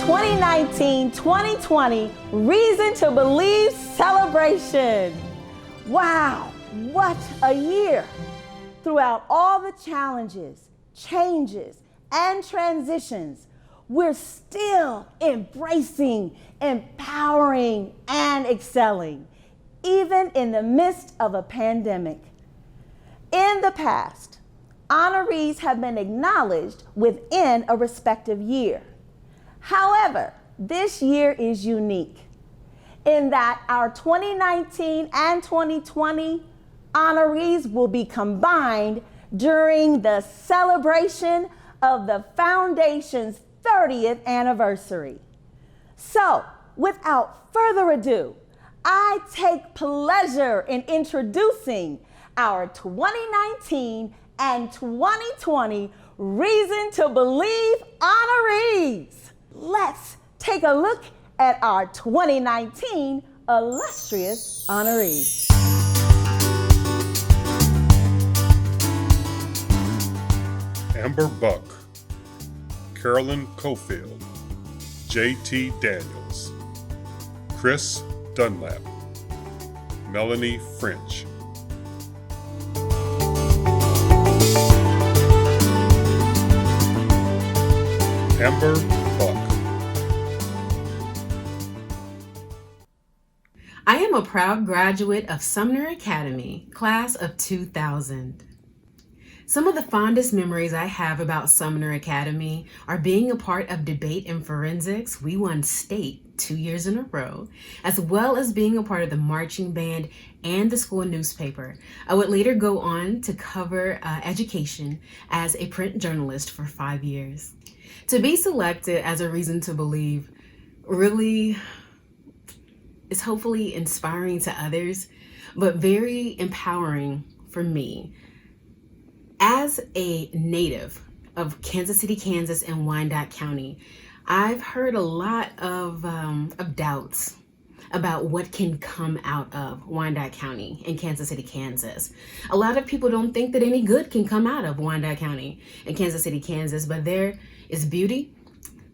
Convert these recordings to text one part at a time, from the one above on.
2019-2020 Reason to Believe celebration. Wow, what a year! Throughout all the challenges, changes, and transitions, we're still embracing, empowering, and excelling, even in the midst of a pandemic. In the past, honorees have been acknowledged within a respective year. However, this year is unique in that our 2019 and 2020 honorees will be combined during the celebration of the Foundation's 30th anniversary. So, without further ado, I take pleasure in introducing our 2019 and 2020 Reason to Believe honorees. Let's take a look at our 2019 illustrious honorees. Amber Buck, Carolyn Cofield, J.T. Daniels, Chris Dunlap, Melanie French. Amber Buck. I am a proud graduate of Sumner Academy, class of 2000. Some of the fondest memories I have about Sumner Academy are being a part of debate and forensics. We won state 2 years in a row, as well as being a part of the marching band and the school newspaper. I would later go on to cover education as a print journalist for 5 years. To be selected as a reason to believe really is hopefully inspiring to others, but very empowering for me. As a native of Kansas City, Kansas and Wyandotte County, I've heard a lot of doubts about what can come out of Wyandotte County and Kansas City, Kansas. A lot of people don't think that any good can come out of Wyandotte County and Kansas City, Kansas, but there is beauty,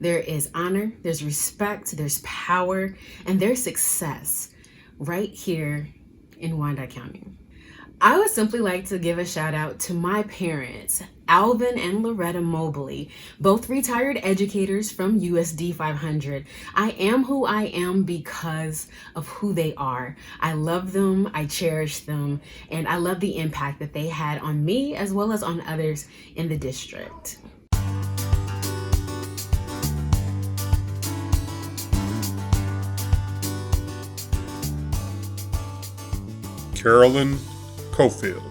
there is honor, there's respect, there's power, and there's success right here in Wyandotte County. I would simply like to give a shout out to my parents, Alvin and Loretta Mobley, both retired educators from USD 500. I am who I am because of who they are. I love them, I cherish them, and I love the impact that they had on me as well as on others in the district. Carolyn Cofield.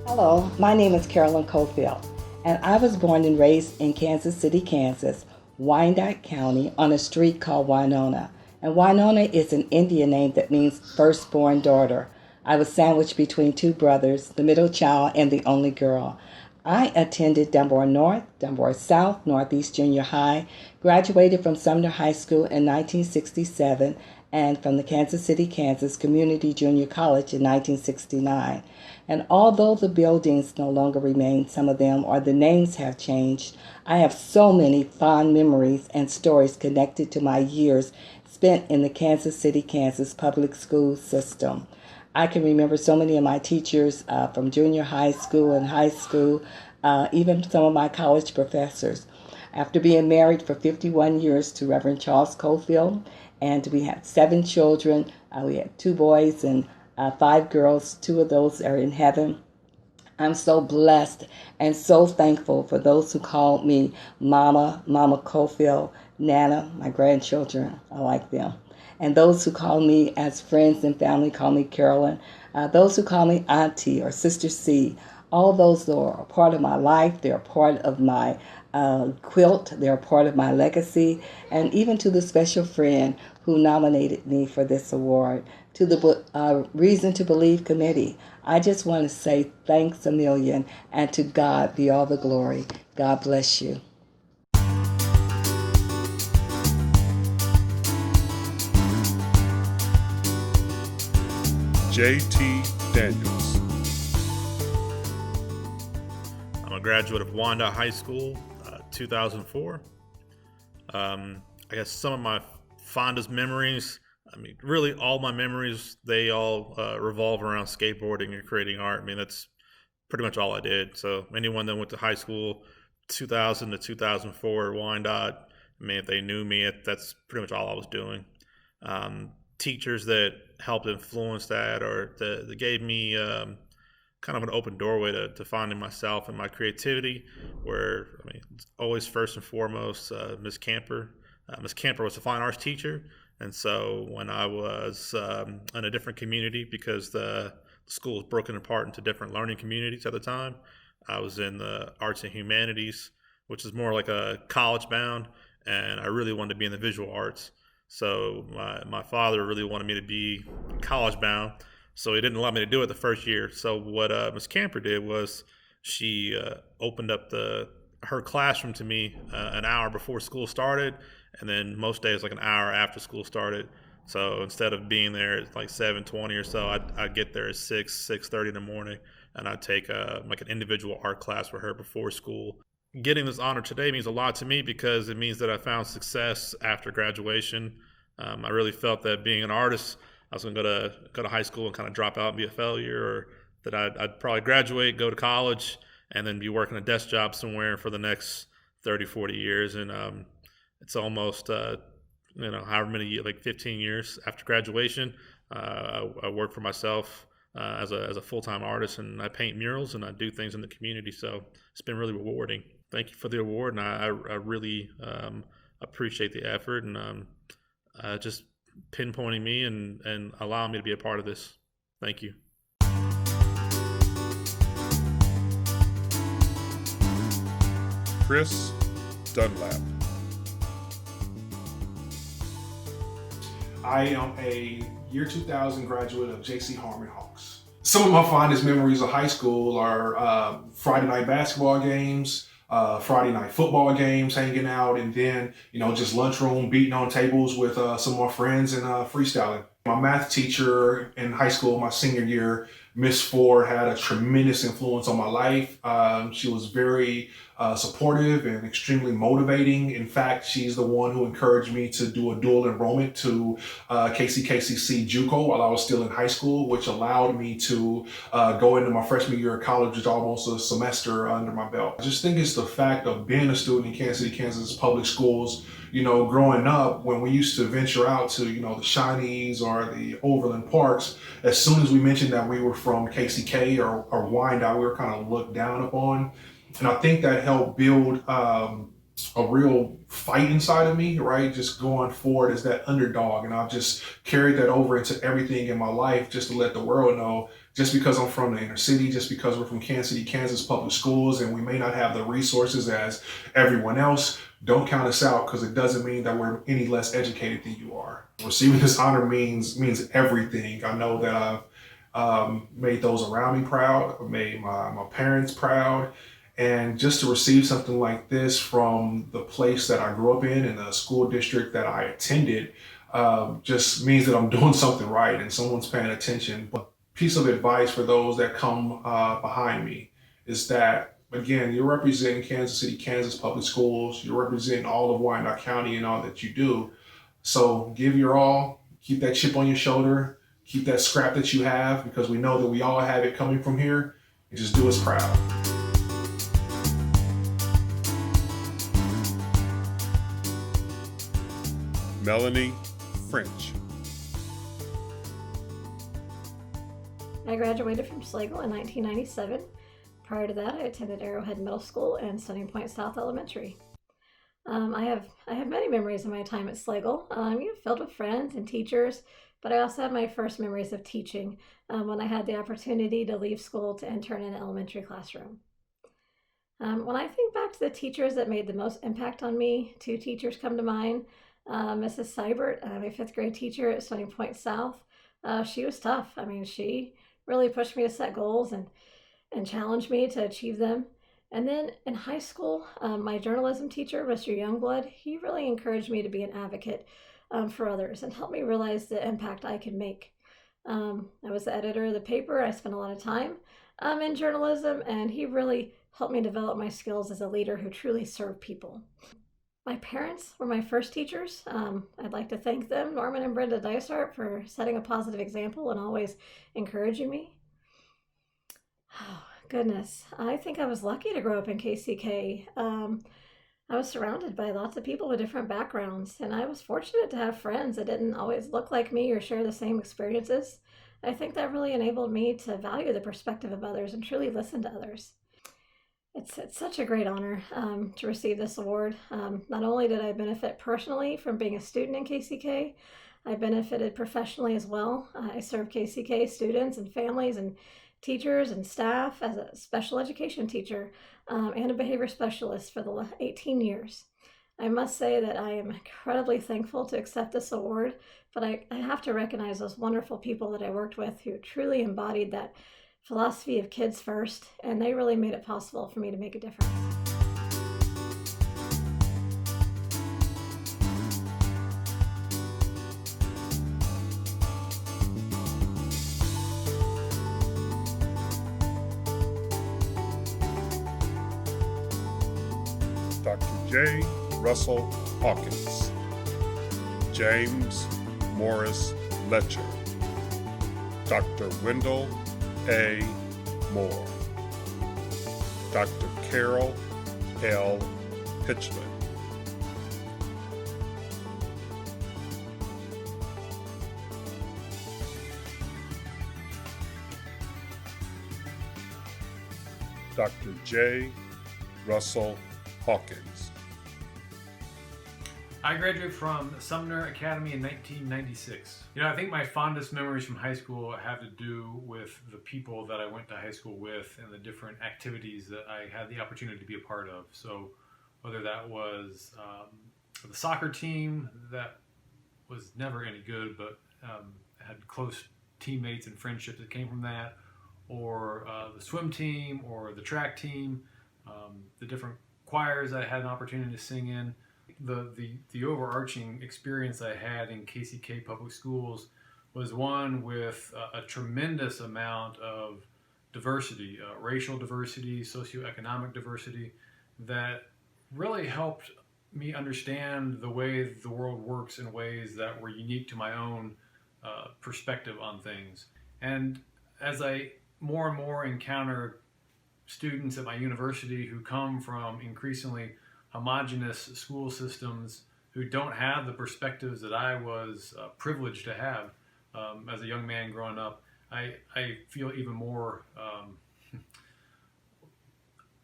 Hello, my name is Carolyn Cofield, and I was born and raised in Kansas City, Kansas, Wyandotte County, on a street called Winona. And Winona is an Indian name that means firstborn daughter. I was sandwiched between two brothers, the middle child and the only girl. I attended Dunbar North, Dunbar South, Northeast Junior High, graduated from Sumner High School in 1967, and from the Kansas City, Kansas Community Junior College in 1969. And although the buildings no longer remain, some of them, or the names have changed, I have so many fond memories and stories connected to my years spent in the Kansas City, Kansas public school system. I can remember so many of my teachers from junior high school and high school, even some of my college professors. After being married for 51 years to Reverend Charles Cofield, and we had 7 children. We had 2 boys and 5 girls. 2 of those are in heaven. I'm so blessed and so thankful for those who called me Mama Cofield, Nana, my grandchildren, I like them. And those who call me as friends and family call me Carolyn. Those who call me Auntie or Sister C, all those are a part of my life. They're a part of my quilt. They're a part of my legacy. And even to the special friend who nominated me for this award, to the Reason to Believe Committee, I just want to say thanks a million, and to God be all the glory. God bless you. J.T. Daniels. I'm a graduate of Wyandotte High School, 2004. I guess some of my fondest memories, I mean, really all my memories, they all revolve around skateboarding and creating art. I mean, that's pretty much all I did. So anyone that went to high school 2000 to 2004 Wyandotte, I mean, if they knew me, that's pretty much all I was doing. Teachers that helped influence that or that gave me kind of an open doorway to finding myself and my creativity, where, I mean, it's always first and foremost Ms. Camper. Ms. Camper was a fine arts teacher, and so when I was in a different community, because the school was broken apart into different learning communities at the time, I was in the arts and humanities, which is more like a college bound, and I really wanted to be in the visual arts. So my father really wanted me to be college bound, so he didn't allow me to do it the first year. So what Ms. Camper did was she opened up her classroom to me an hour before school started, and then most days like an hour after school started. So instead of being there at like 7:20 or so, I'd get there at 6:30 in the morning, and I'd take like an individual art class with her before school. Getting this honor today means a lot to me because it means that I found success after graduation. I really felt that being an artist, I was going to go to high school and kind of drop out and be a failure, or that I'd probably graduate, go to college, and then be working a desk job somewhere for the next 30, 40 years. And it's almost, however many years, like 15 years after graduation, I work for myself as a full-time artist, and I paint murals and I do things in the community. So it's been really rewarding. Thank you for the award, and I really appreciate the effort and just pinpointing me and allowing me to be a part of this. Thank you. Chris Dunlap. I am a year 2000 graduate of J.C. Harmon Hawks. Some of my fondest memories of high school are Friday night basketball games, Friday night football games, hanging out, and then, just lunchroom, beating on tables with some of my friends and freestyling. My math teacher in high school, my senior year, Miss Ford, had a tremendous influence on my life. She was very supportive and extremely motivating. In fact, she's the one who encouraged me to do a dual enrollment to KCKCC JUCO while I was still in high school, which allowed me to go into my freshman year of college with almost a semester under my belt. I just think it's the fact of being a student in Kansas City, Kansas public schools. Growing up, when we used to venture out to, the Shinies or the Overland Parks, as soon as we mentioned that we were from KCK or Wyandotte, we were kind of looked down upon. And I think that helped build a real fight inside of me, right? Just going forward as that underdog. And I've just carried that over into everything in my life, just to let the world know, just because I'm from the inner city, just because we're from Kansas City, Kansas public schools, and we may not have the resources as everyone else, don't count us out, because it doesn't mean that we're any less educated than you are. Receiving this honor means everything. I know that I've made those around me proud, I've made my parents proud. And just to receive something like this from the place that I grew up in the school district that I attended, just means that I'm doing something right and someone's paying attention. But piece of advice for those that come behind me is that, again, you're representing Kansas City, Kansas public schools. You're representing all of Wyandotte County and all that you do. So give your all, keep that chip on your shoulder, keep that scrap that you have, because we know that we all have it coming from here, and just do us proud. Melanie French. I graduated from Slagle in 1997. Prior to that, I attended Arrowhead Middle School and Stony Point South Elementary. I have many memories of my time at Slagle, filled with friends and teachers, but I also have my first memories of teaching when I had the opportunity to leave school to intern in an elementary classroom. When I think back to the teachers that made the most impact on me, two teachers come to mind. Mrs. Seibert, my fifth grade teacher at Stony Point South, she was tough. She really pushed me to set goals and challenged me to achieve them. And then in high school, my journalism teacher, Mr. Youngblood, he really encouraged me to be an advocate for others and helped me realize the impact I could make. I was the editor of the paper. I spent a lot of time in journalism, and he really helped me develop my skills as a leader who truly served people. My parents were my first teachers. I'd like to thank them, Norman and Brenda Dysart, for setting a positive example and always encouraging me. Oh, goodness. I think I was lucky to grow up in KCK. I was surrounded by lots of people with different backgrounds, and I was fortunate to have friends that didn't always look like me or share the same experiences. I think that really enabled me to value the perspective of others and truly listen to others. It's such a great honor to receive this award. Not only did I benefit personally from being a student in KCK, I benefited professionally as well. I served KCK students and families and teachers and staff as a special education teacher and a behavior specialist for the 18 years. I must say that I am incredibly thankful to accept this award, but I have to recognize those wonderful people that I worked with who truly embodied that philosophy of kids first, and they really made it possible for me to make a difference. Dr. J. Russell Hawkins, James Morris Letcher, Dr. Wendell A. Moore, Dr. Carol L. Pitchman, Dr. J. Russell Hawkins. I graduated from Sumner Academy in 1996. I think my fondest memories from high school have to do with the people that I went to high school with and the different activities that I had the opportunity to be a part of. So whether that was the soccer team that was never any good, but had close teammates and friendships that came from that, or the swim team or the track team, the different choirs I had an opportunity to sing in. The overarching experience I had in KCK public schools was one with a tremendous amount of diversity, racial diversity, socioeconomic diversity, that really helped me understand the way the world works in ways that were unique to my own perspective on things. And as I more and more encounter students at my university who come from increasingly homogenous school systems who don't have the perspectives that I was privileged to have as a young man growing up, I feel even more,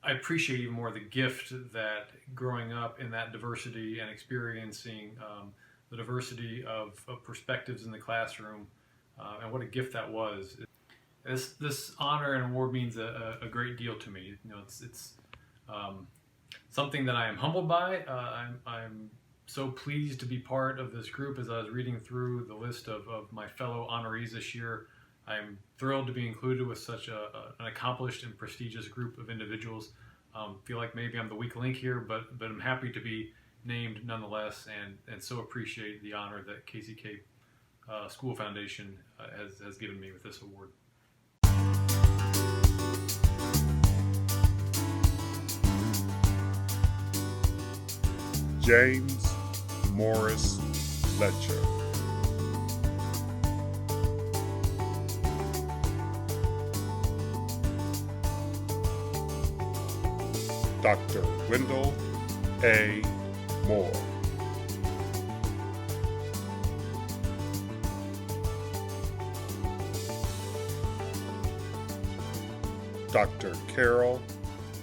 I appreciate even more the gift that growing up in that diversity and experiencing the diversity of perspectives in the classroom, and what a gift that was. This honor and award means a great deal to me. It's something that I am humbled by. I'm so pleased to be part of this group. As I was reading through the list of my fellow honorees this year, I'm thrilled to be included with such an accomplished and prestigious group of individuals. Feel like maybe I'm the weak link here, but I'm happy to be named nonetheless, and so appreciate the honor that KCK School Foundation has given me with this award. James Morris Letcher, Dr. Wendell A. Moore, Dr. Carol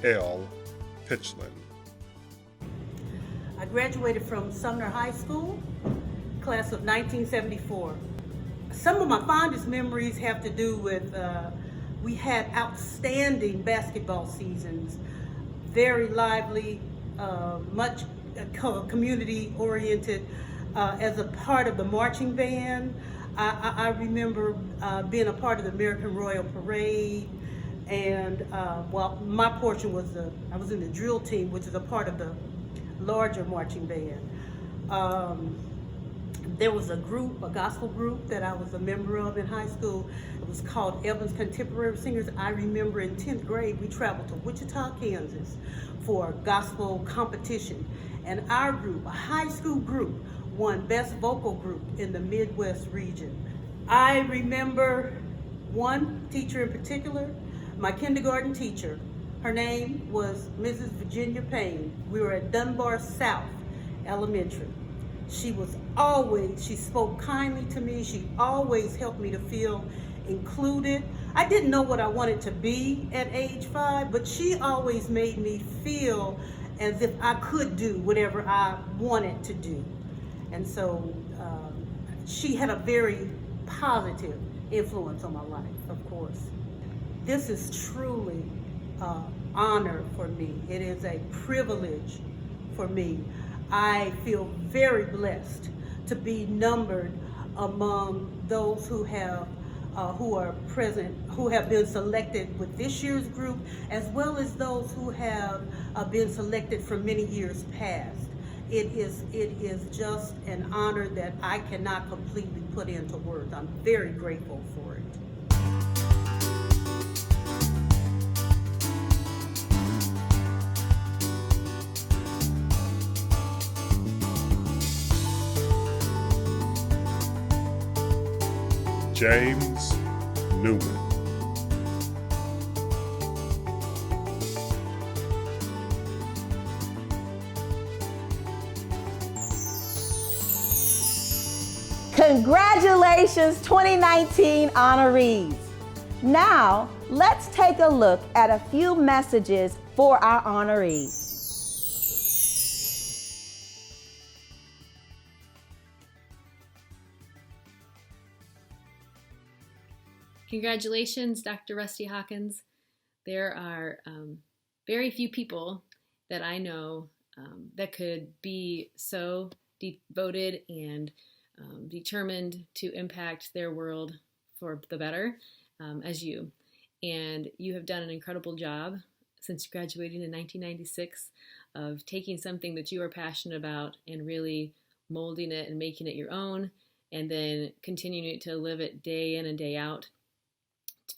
L. Pitchman, I graduated from Sumner High School, class of 1974. Some of my fondest memories have to do with, we had outstanding basketball seasons, very lively, much community oriented. As a part of the marching band, I remember being a part of the American Royal Parade, and well, my portion was I was in the drill team, which is a part of the larger marching band. There was a group, a gospel group that I was a member of in high school. It was called Evans Contemporary Singers. I remember in 10th grade, we traveled to Wichita, Kansas for a gospel competition. And our group, a high school group, won Best Vocal Group in the Midwest region. I remember one teacher in particular, my kindergarten teacher. Her name was Mrs. Virginia Payne. We were at Dunbar South Elementary. She spoke kindly to me. She always helped me to feel included. I didn't know what I wanted to be at age 5, but she always made me feel as if I could do whatever I wanted to do. And so she had a very positive influence on my life, of course. This is truly honor for me. It is a privilege for me. I feel very blessed to be numbered among those who are present, who have been selected with this year's group, as well as those who have been selected from many years past. It is just an honor that I cannot completely put into words. I'm very grateful for it. James Newman. Congratulations, 2019 honorees. Now, let's take a look at a few messages for our honorees. Congratulations, Dr. Rusty Hawkins. There are very few people that I know that could be so devoted and determined to impact their world for the better as you. And you have done an incredible job since graduating in 1996 of taking something that you are passionate about and really molding it and making it your own, and then continuing to live it day in and day out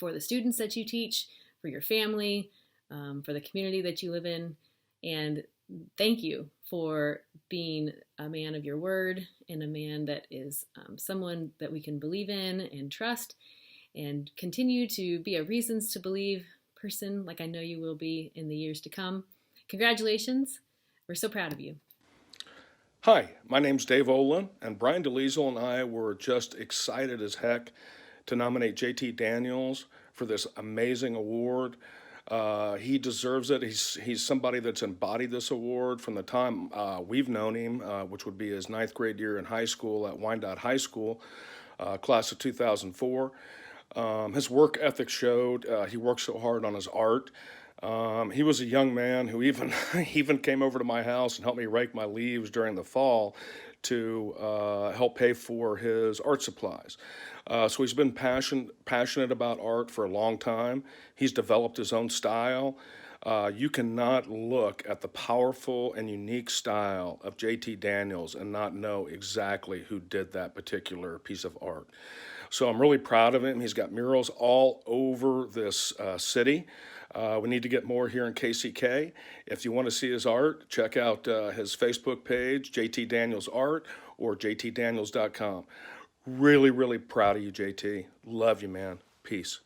for the students that you teach, for your family, for the community that you live in. And thank you for being a man of your word and a man that is someone that we can believe in and trust, and continue to be a reasons to believe person like I know you will be in the years to come. Congratulations. We're so proud of you. Hi, my name's Dave Olin, and Brian DeLiesel and I were just excited as heck to nominate JT Daniels for this amazing award. He deserves it. He's somebody that's embodied this award from the time we've known him, which would be his 9th grade year in high school at Wyandotte High School, class of 2004. His work ethic showed. He worked so hard on his art. He was a young man who even came over to my house and helped me rake my leaves during the fall to help pay for his art supplies. So he's been passionate about art for a long time. He's developed his own style. You cannot look at the powerful and unique style of JT Daniels and not know exactly who did that particular piece of art. So I'm really proud of him. He's got murals all over this city. We need to get more here in KCK. If you want to see his art, check out his Facebook page, JT Daniels Art, or jtdaniels.com. Really, really proud of you, JT. Love you, man. Peace.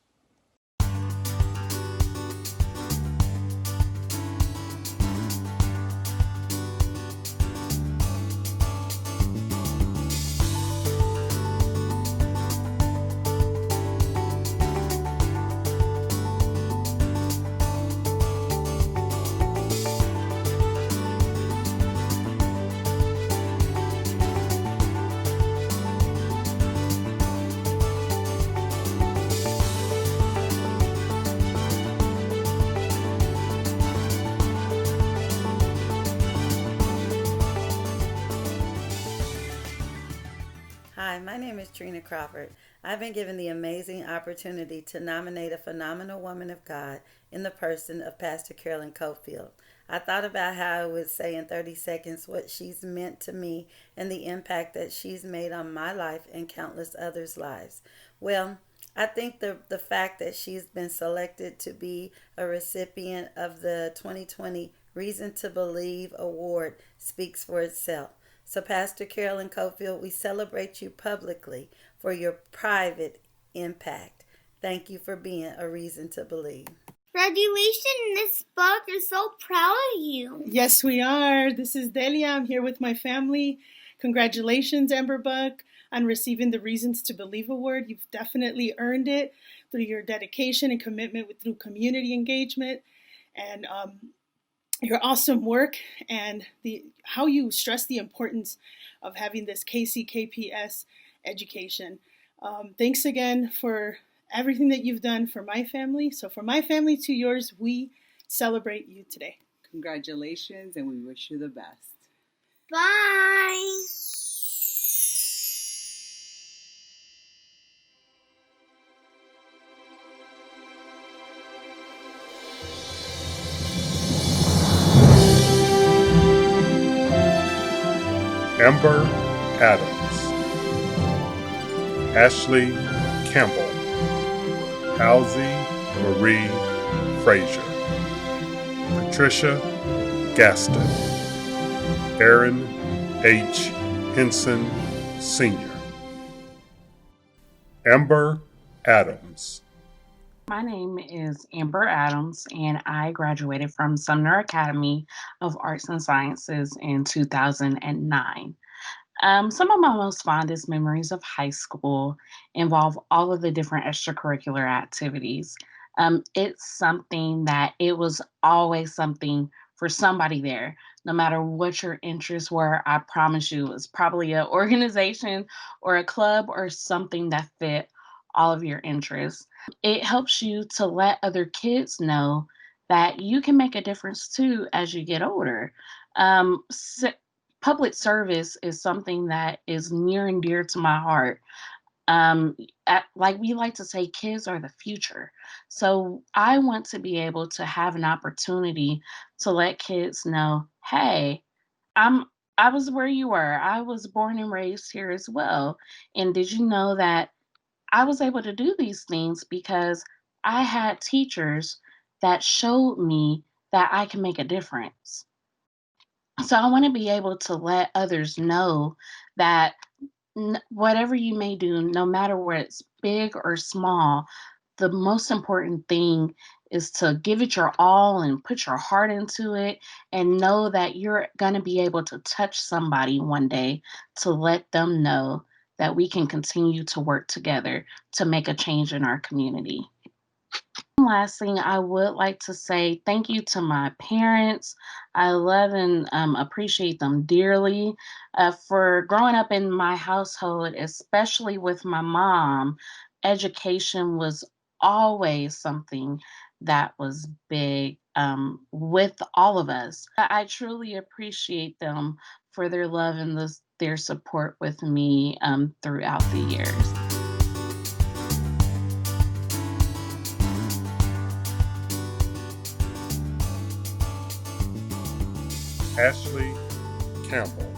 Hi, my name is Trina Crawford. I've been given the amazing opportunity to nominate a phenomenal woman of God in the person of Pastor Carolyn Cofield. I thought about how I would say in 30 seconds what she's meant to me and the impact that she's made on my life and countless others' lives. Well, I think the fact that she's been selected to be a recipient of the 2020 Reason to Believe Award speaks for itself. So, Pastor Carolyn Cofield, we celebrate you publicly for your private impact. Thank you for being a reason to believe. Graduation, Miss Buck, is so proud of you. Yes, we are. This is Delia. I'm here with my family. Congratulations, Amber Buck, on receiving the Reasons to Believe Award. You've definitely earned it through your dedication and commitment through community engagement and your awesome work and how you stress the importance of having this KCKPS education. Thanks again for everything that you've done for my family. So from my family to yours, we celebrate you today. Congratulations, and we wish you the best. Bye. Amber Adams, Ashley Campbell, Halsey Marie Frazier, Patricia Gaston, Aaron H. Henson Sr. Amber Adams. My name is Amber Adams, and I graduated from Sumner Academy of Arts and Sciences in 2009. Some of my most fondest memories of high school involve all of the different extracurricular activities. It's something that it was always something for somebody there. No matter what your interests were, I promise you, it was probably an organization or a club or something that fit all of your interests. It helps you to let other kids know that you can make a difference too as you get older. Public service is something that is near and dear to my heart. Like we like to say, kids are the future. So I want to be able to have an opportunity to let kids know, hey, I was where you were. I was born and raised here as well. And did you know that I was able to do these things because I had teachers that showed me that I can make a difference. So I want to be able to let others know that whatever you may do, no matter where it's big or small, the most important thing is to give it your all and put your heart into it and know that you're going to be able to touch somebody one day to let them know that we can continue to work together to make a change in our community. Last thing, I would like to say thank you to my parents. I love and appreciate them dearly for growing up in my household, especially with my mom. Education was always something that was big with all of us. I truly appreciate them for their love and their support with me throughout the years. Ashley Campbell.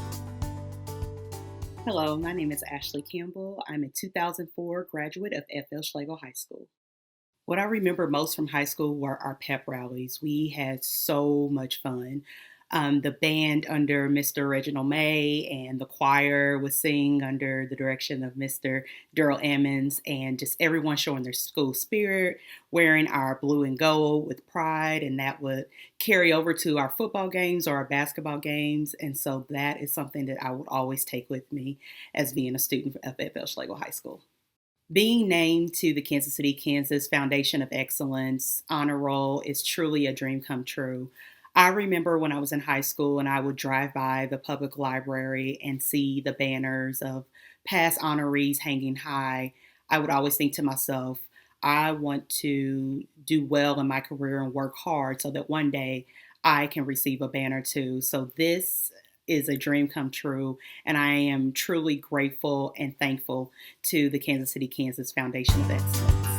Hello, my name is Ashley Campbell. I'm a 2004 graduate of F.L. Schlegel High School. What I remember most from high school were our pep rallies. We had so much fun. The band under Mr. Reginald May and the choir would sing under the direction of Mr. Daryl Emmons, and just everyone showing their school spirit, wearing our blue and gold with pride, and that would carry over to our football games or our basketball games. And so that is something that I would always take with me as being a student of F.L. Schlegel High School. Being named to the Kansas City, Kansas Foundation of Excellence Honor Roll is truly a dream come true. I remember when I was in high school and I would drive by the public library and see the banners of past honorees hanging high. I would always think to myself, I want to do well in my career and work hard so that one day I can receive a banner too. So this is a dream come true, and I am truly grateful and thankful to the Kansas City, Kansas Foundation of Excellence.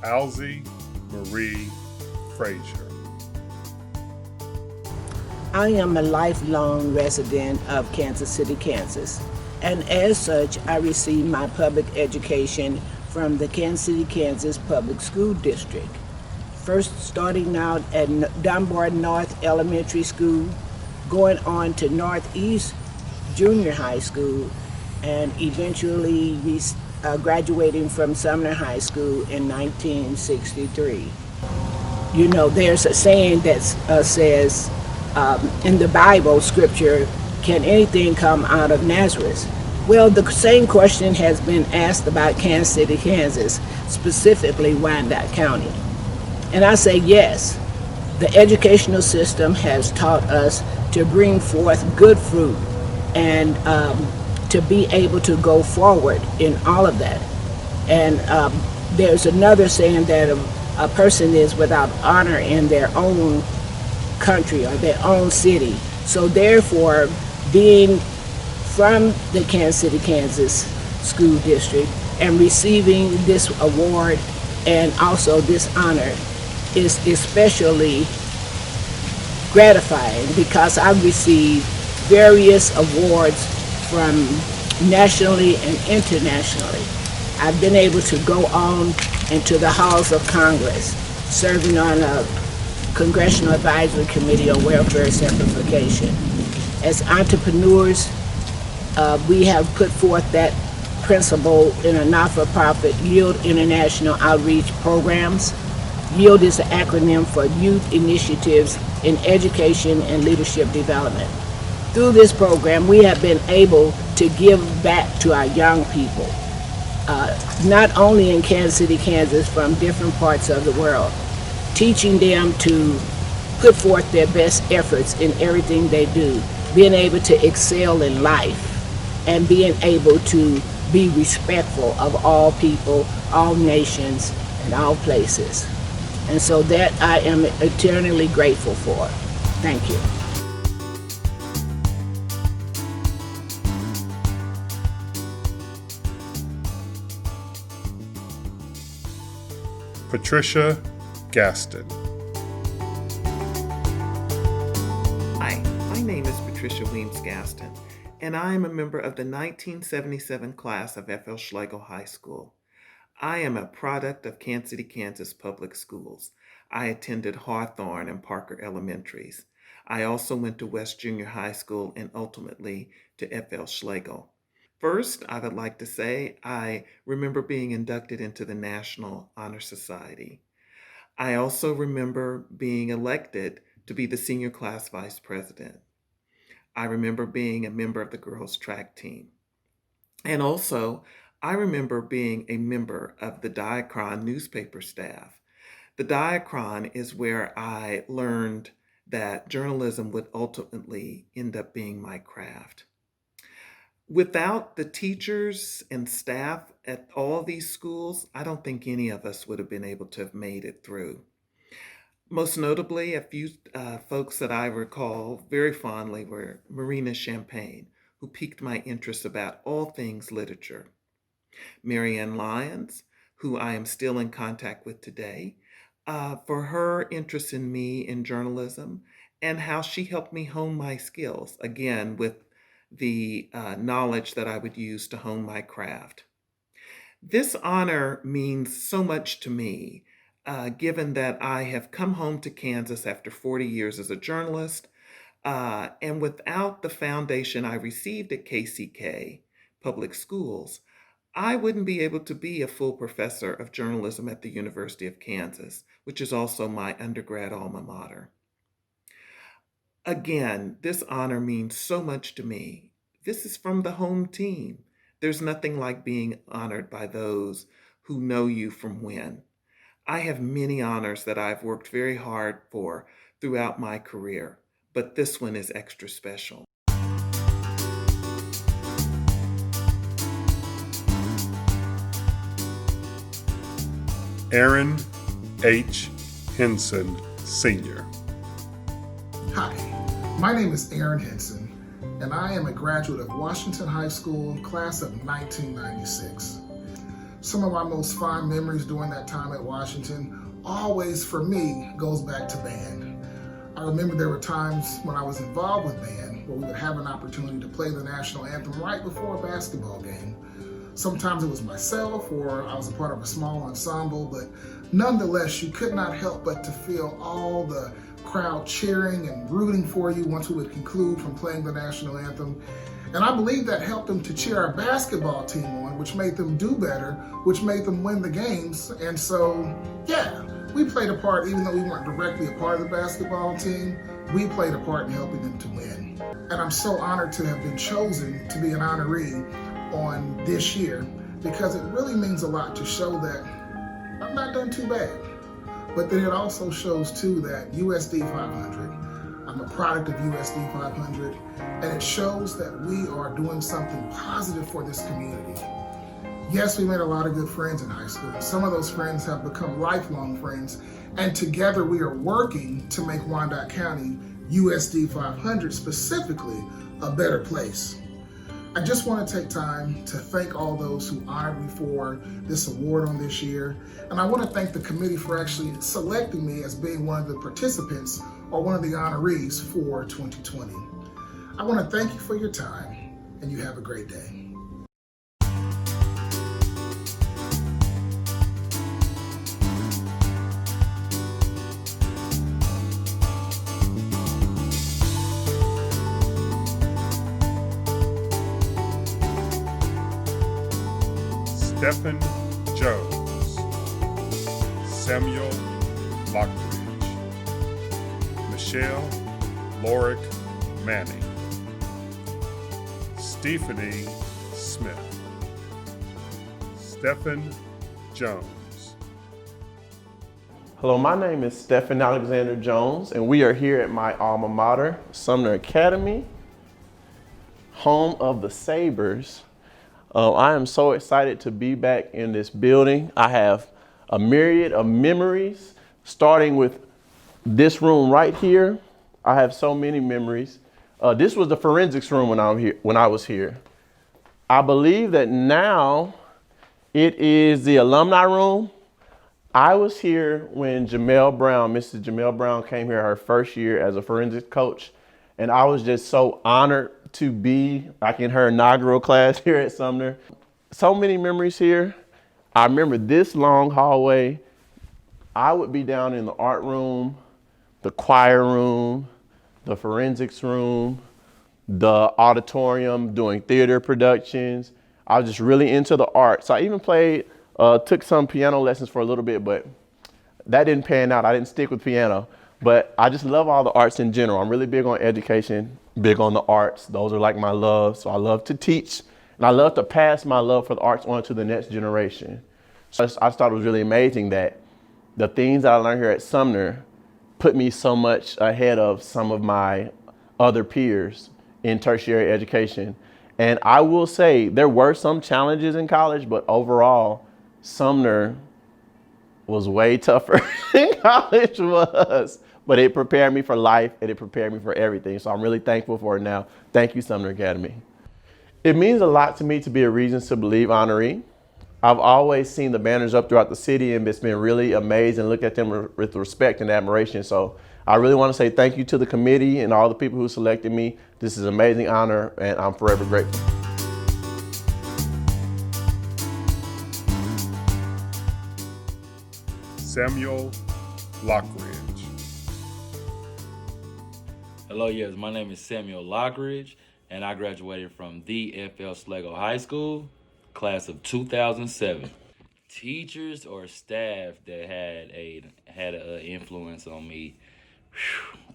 Alzie Marie Frazier. I am a lifelong resident of Kansas City, Kansas, and as such, I received my public education from the Kansas City, Kansas Public School District. First starting out at Dunbar North Elementary School, going on to Northeast Junior High School, and eventually graduating from Sumner High School in 1963. You know, there's a saying that says, in the Bible scripture, can anything come out of Nazareth? Well, the same question has been asked about Kansas City, Kansas, specifically Wyandotte County. And I say yes. The educational system has taught us to bring forth good fruit and to be able to go forward in all of that. And there's another saying that a person is without honor in their own country or their own city. So therefore, being from the Kansas City, Kansas School District and receiving this award and also this honor is especially gratifying because I've received various awards from nationally and internationally. I've been able to go on into the halls of Congress, serving on a Congressional Advisory Committee on Welfare Simplification. As entrepreneurs, we have put forth that principle in a not-for-profit Yield International Outreach Programs. YIELD is the acronym for Youth Initiatives in Education and Leadership Development. Through this program, we have been able to give back to our young people, not only in Kansas City, Kansas, from different parts of the world, teaching them to put forth their best efforts in everything they do, being able to excel in life, and being able to be respectful of all people, all nations, and all places. And so that I am eternally grateful for. Thank you. Patricia Gaston. Hi, my name is Patricia WEEMS-GASTON, and I am a member of the 1977 class of F.L. Schlegel High School. I am a product of Kansas City, Kansas Public Schools. I attended Hawthorne and Parker Elementaries. I also went to West Junior High School and ultimately to F.L. Schlegel. First, I would like to say I remember being inducted into the National Honor Society. I also remember being elected to be the senior class vice president. I remember being a member of the girls' track team. And also, I remember being a member of the Diachron newspaper staff. The Diachron is where I learned that journalism would ultimately end up being my craft. Without the teachers and staff at all these schools, I don't think any of us would have been able to have made it through. Most notably, a few folks that I recall very fondly were Marina Champagne, who piqued my interest about all things literature. Marianne Lyons, who I am still in contact with today, for her interest in me in journalism and how she helped me hone my skills, again, with the knowledge that I would use to hone my craft. This honor means so much to me, given that I have come home to Kansas after 40 years as a journalist, and without the foundation I received at KCK Public Schools, I wouldn't be able to be a full professor of journalism at the University of Kansas, which is also my undergrad alma mater. Again, this honor means so much to me. This is from the home team. There's nothing like being honored by those who know you from when. I have many honors that I've worked very hard for throughout my career, but this one is extra special. Aaron H. Henson, Sr. Hi, my name is Aaron Henson, and I am a graduate of Washington High School, class of 1996. Some of my most fond memories during that time at Washington always, for me, goes back to band. I remember there were times when I was involved with band where we would have an opportunity to play the national anthem right before a basketball game. Sometimes it was myself or I was a part of a small ensemble, but nonetheless, you could not help but to feel all the crowd cheering and rooting for you once we would conclude from playing the national anthem. And I believe that helped them to cheer our basketball team on, which made them do better, which made them win the games. And so, yeah, we played a part, even though we weren't directly a part of the basketball team, we played a part in helping them to win. And I'm so honored to have been chosen to be an honoree on this year, because it really means a lot to show that I've not done too bad. But then it also shows too that USD 500, I'm a product of USD 500, and it shows that we are doing something positive for this community. Yes, we made a lot of good friends in high school. Some of those friends have become lifelong friends, and together we are working to make Wyandotte County, USD 500 specifically, a better place. I just want to take time to thank all those who honored me for this award on this year. And I want to thank the committee for actually selecting me as being one of the participants or one of the honorees for 2020. I want to thank you for your time, and you have a great day. Stephen Jones, Samuel Lockridge, Michelle LORICK-MANNING, Stephanie Smith, Stephen Jones. Hello, my name is Stephan Alexander Jones, and we are here at my alma mater, Sumner Academy, home of the Sabres. I am so excited to be back in this building. I have a myriad of memories, starting with this room right here. I have so many memories. This was the forensics room when I was here. I believe that now it is the alumni room. I was here when Mrs. Jamel Brown came here her first year as a forensics coach, and I was just so honored to be like in her inaugural class here at Sumner. So many memories here. I remember this long hallway. I would be down in the art room, the choir room, the forensics room, the auditorium, doing theater productions. I was just really into the arts. I even took some piano lessons for a little bit, but that didn't pan out. I didn't stick with piano. But I just love all the arts in general. I'm really big on education, big on the arts. Those are like my love. So I love to teach, and I love to pass my love for the arts on to the next generation. So I thought it was really amazing that the things that I learned here at Sumner put me so much ahead of some of my other peers in tertiary education. And I will say there were some challenges in college, but overall, Sumner was way tougher than college was. But it prepared me for life, and it prepared me for everything. So I'm really thankful for it now. Thank you, Sumner Academy. It means a lot to me to be a Reasons to Believe honoree. I've always seen the banners up throughout the city, and it's been really amazing to look at them with respect and admiration. So I really want to say thank you to the committee and all the people who selected me. This is an amazing honor, and I'm forever grateful. Samuel Lockridge. Hello, yes, my name is Samuel Lockridge, and I graduated from the F.L. Schlegel High School, class of 2007. Teachers or staff that had an influence on me,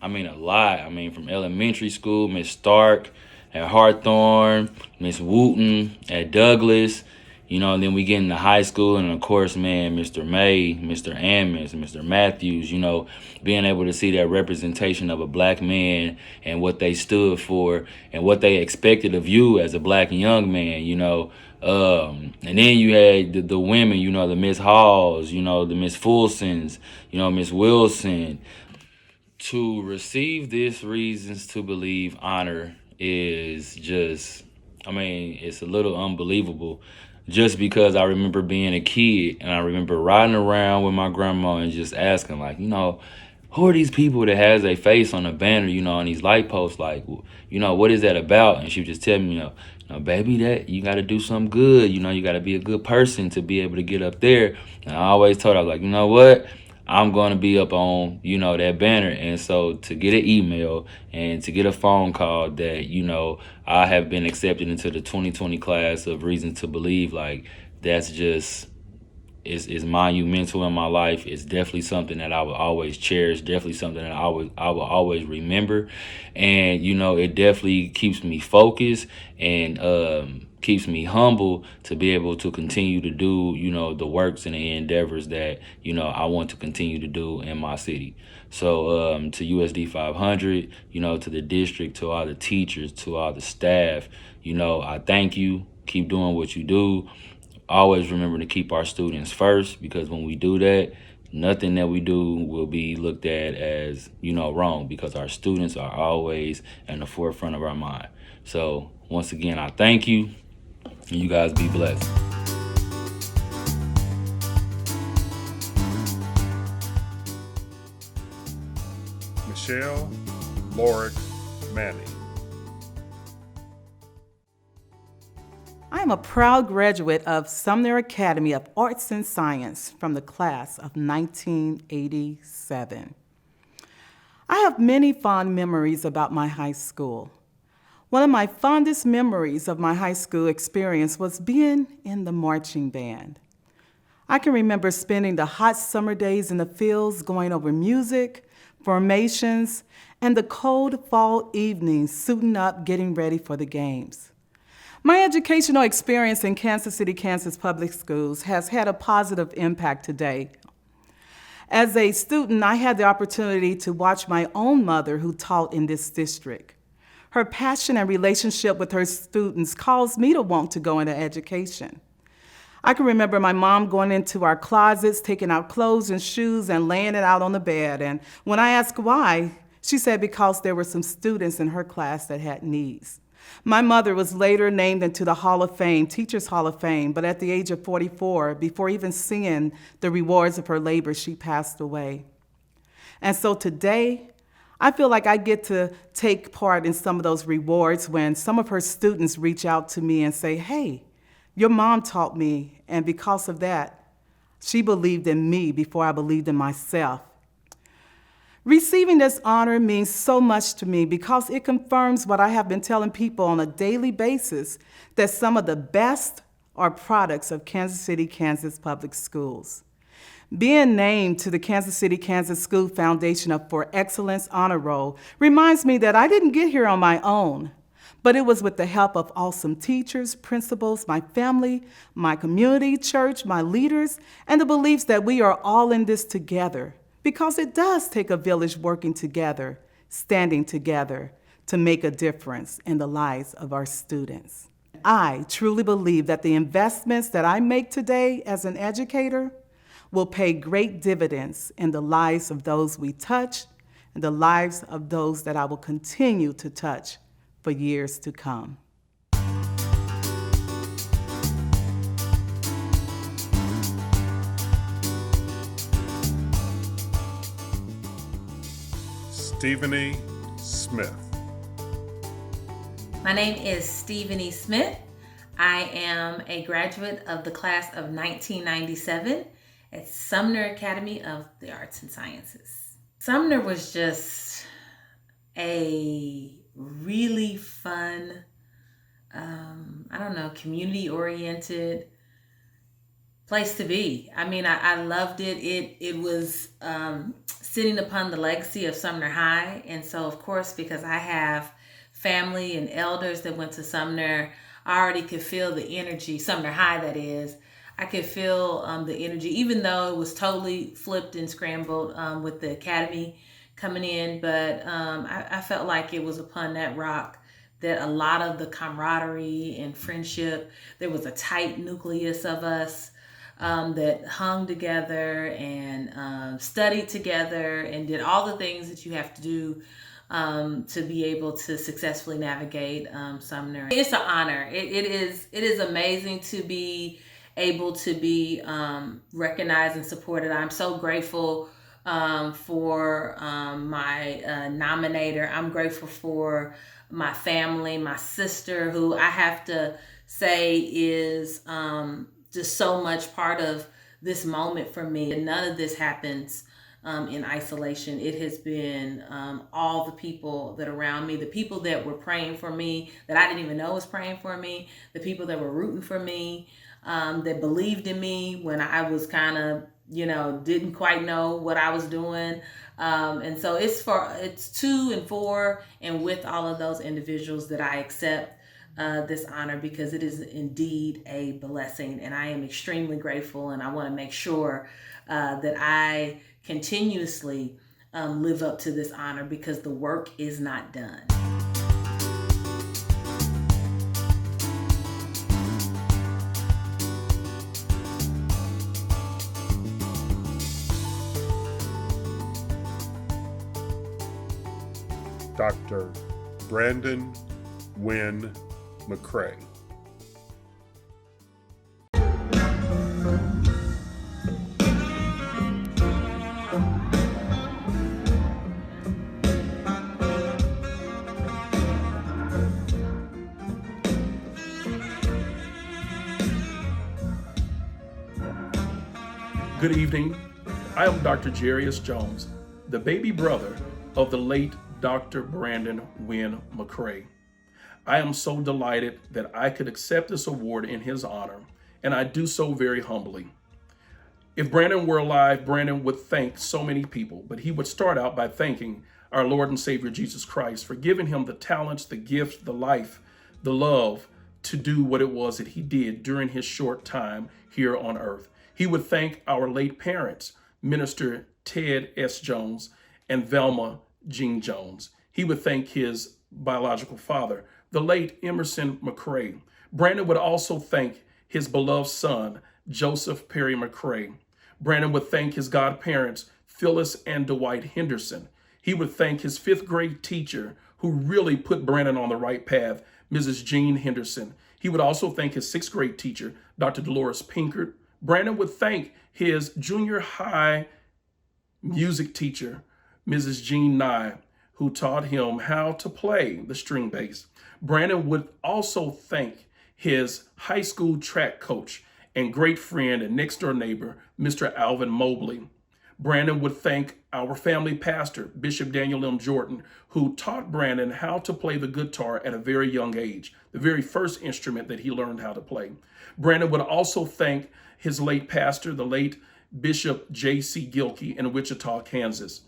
I mean a lot. I mean from elementary school, Miss Stark at Hawthorne, Miss Wooten at Douglas, you know, and then we get into high school, and of course, man, Mr. May, Mr. Ammons, Mr. Matthews, you know, being able to see that representation of a black man and what they stood for and what they expected of you as a black young man, you know. And then you had the women, you know, the Miss Halls, you know, the Miss Fulsons, you know, Miss Wilson. To receive this Reasons to Believe honor is just, I mean, it's a little unbelievable. just because I remember being a kid and I remember riding around with my grandma and just asking, like, who are these people that has a face on a banner, on these light posts? Like, what is that about? And she would just tell me, baby, that you got to do something good. You got to be a good person to be able to get up there. And I always told her, I was like, you know what? I'm going to be up on, that banner. And so to get an email and to get a phone call that, I have been accepted into the 2020 class of Reason to Believe, like, that's just, is monumental in my life. It's definitely something that I will always cherish, definitely something that I will always remember. And, it definitely keeps me focused and keeps me humble to be able to continue to do, the works and the endeavors that, I want to continue to do in my city. So to USD 500, to the district, to all the teachers, to all the staff, I thank you. Keep doing what you do. Always remember to keep our students first, because when we do that, nothing that we do will be looked at as, wrong, because our students are always in the forefront of our mind. So once again, I thank you, and you guys be blessed. Michelle LORICK-MANNING. I am a proud graduate of Sumner Academy of Arts and Science from the class of 1987. I have many fond memories about my high school. One of my fondest memories of my high school experience was being in the marching band. I can remember spending the hot summer days in the fields going over music, formations, and the cold fall evenings suiting up getting ready for the games. My educational experience in Kansas City, Kansas public schools has had a positive impact today. As a student, I had the opportunity to watch my own mother who taught in this district. Her passion and relationship with her students caused me to want to go into education. I can remember my mom going into our closets, taking out clothes and shoes and laying it out on the bed. And when I asked why, she said because there were some students in her class that had needs. My mother was later named into the Hall of Fame, Teachers Hall of Fame, but at the age of 44, before even seeing the rewards of her labor, she passed away. And so today, I feel like I get to take part in some of those rewards when some of her students reach out to me and say, hey, your mom taught me, and because of that, she believed in me before I believed in myself. Receiving this honor means so much to me because it confirms what I have been telling people on a daily basis, that some of the best are products of Kansas City, Kansas public schools. Being named to the Kansas City, Kansas School Foundation for Excellence Honor Roll reminds me that I didn't get here on my own, but it was with the help of awesome teachers, principals, my family, my community, church, my leaders, and the beliefs that we are all in this together. Because it does take a village working together, standing together to make a difference in the lives of our students. I truly believe that the investments that I make today as an educator will pay great dividends in the lives of those we touch and the lives of those that I will continue to touch for years to come. Stephanie Smith. My name is Stephanie Smith. I am a graduate of the class of 1997 at Sumner Academy of the Arts and Sciences. Sumner was just a really fun, community-oriented place to be. I mean, I loved it. It was sitting upon the legacy of Sumner High. And so, of course, because I have family and elders that went to Sumner, I already could feel the energy, Sumner High that is. I could feel the energy, even though it was totally flipped and scrambled with the academy coming in. But I felt like it was upon that rock that a lot of the camaraderie and friendship, there was a tight nucleus of us that hung together and studied together and did all the things that you have to do to be able to successfully navigate Sumner. It's an honor. It is amazing to be able to be recognized and supported. I'm so grateful for my nominator. I'm grateful for my family, my sister, who I have to say is just so much part of this moment for me. And none of this happens in isolation. It has been all the people that are around me, the people that were praying for me, that I didn't even know was praying for me, the people that were rooting for me, that believed in me when I was kind of, didn't quite know what I was doing. And so it's to and for and with all of those individuals that I accept this honor, because it is indeed a blessing, and I am extremely grateful, and I want to make sure that I continuously live up to this honor, because the work is not done. Dr. Brandon Wynn McCray. Good evening. I am Dr. Jarius Jones, the baby brother of the late Dr. Brandon Wynn McCray. I am so delighted that I could accept this award in his honor, and I do so very humbly. If Brandon were alive, Brandon would thank so many people, but he would start out by thanking our Lord and Savior Jesus Christ for giving him the talents, the gifts, the life, the love to do what it was that he did during his short time here on earth. He would thank our late parents, Minister Ted S. Jones and Velma Jean Jones. He would thank his biological father, the late Emerson McCray. Brandon would also thank his beloved son, Joseph Perry McCray. Brandon would thank his godparents, Phyllis and Dwight Henderson. He would thank his fifth grade teacher, who really put Brandon on the right path, Mrs. Jean Henderson. He would also thank his sixth grade teacher, Dr. Dolores Pinkert. Brandon would thank his junior high music teacher, Mrs. Jean Nye, who taught him how to play the string bass. Brandon would also thank his high school track coach and great friend and next door neighbor, Mr. Alvin Mobley. Brandon would thank our family pastor, Bishop Daniel M. Jordan, who taught Brandon how to play the guitar at a very young age, the very first instrument that he learned how to play. Brandon would also thank his late pastor, the late Bishop J.C. Gilkey in Wichita, Kansas.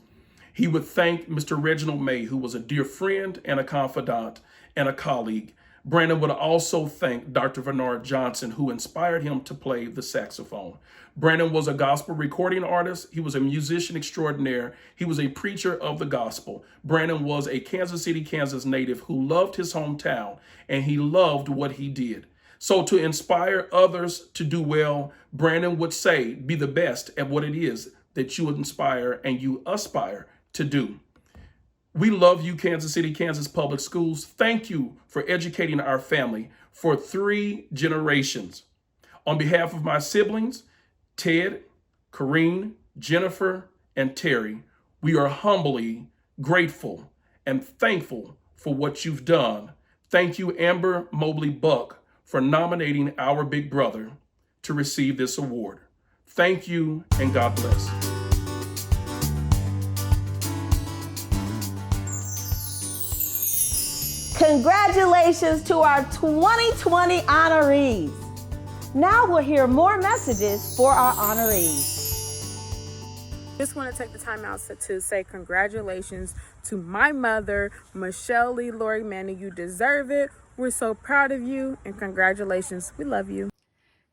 He would thank Mr. Reginald May, who was a dear friend and a confidant and a colleague. Brandon would also thank Dr. Bernard Johnson, who inspired him to play the saxophone. Brandon was a gospel recording artist. He was a musician extraordinaire. He was a preacher of the gospel. Brandon was a Kansas City, Kansas native who loved his hometown, and he loved what he did. So to inspire others to do well, Brandon would say, be the best at what it is that you inspire and you aspire to do. We love you, Kansas City, Kansas Public Schools. Thank you for educating our family for 3 generations. On behalf of my siblings, Ted, Corrine, Jennifer, and Terry, we are humbly grateful and thankful for what you've done. Thank you, Amber Mobley Buck, for nominating our big brother to receive this award. Thank you, and God bless. Congratulations to our 2020 honorees. Now we'll hear more messages for our honorees. Just want to take the time out to say congratulations to my mother, Michelle Lee LORICK-MANNING. You deserve it. We're so proud of you, and congratulations. We love you.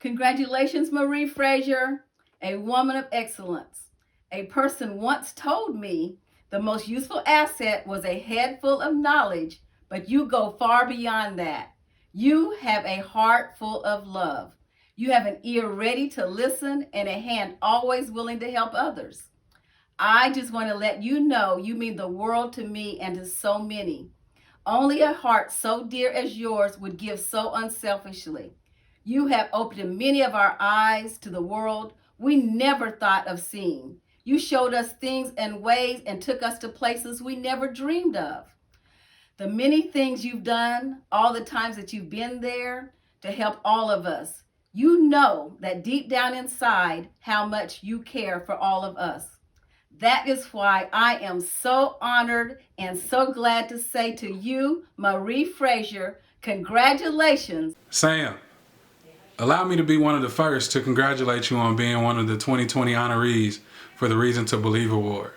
Congratulations, Marie Frazier, a woman of excellence. A person once told me the most useful asset was a head full of knowledge, but you go far beyond that. You have a heart full of love. You have an ear ready to listen and a hand always willing to help others. I just want to let you know you mean the world to me and to so many. Only a heart so dear as yours would give so unselfishly. You have opened many of our eyes to the world we never thought of seeing. You showed us things and ways and took us to places we never dreamed of. The many things you've done, all the times that you've been there to help all of us. You know that deep down inside how much you care for all of us. That is why I am so honored and so glad to say to you, Marie Frazier, congratulations. Sam, allow me to be one of the first to congratulate you on being one of the 2020 honorees for the Reason to Believe Award.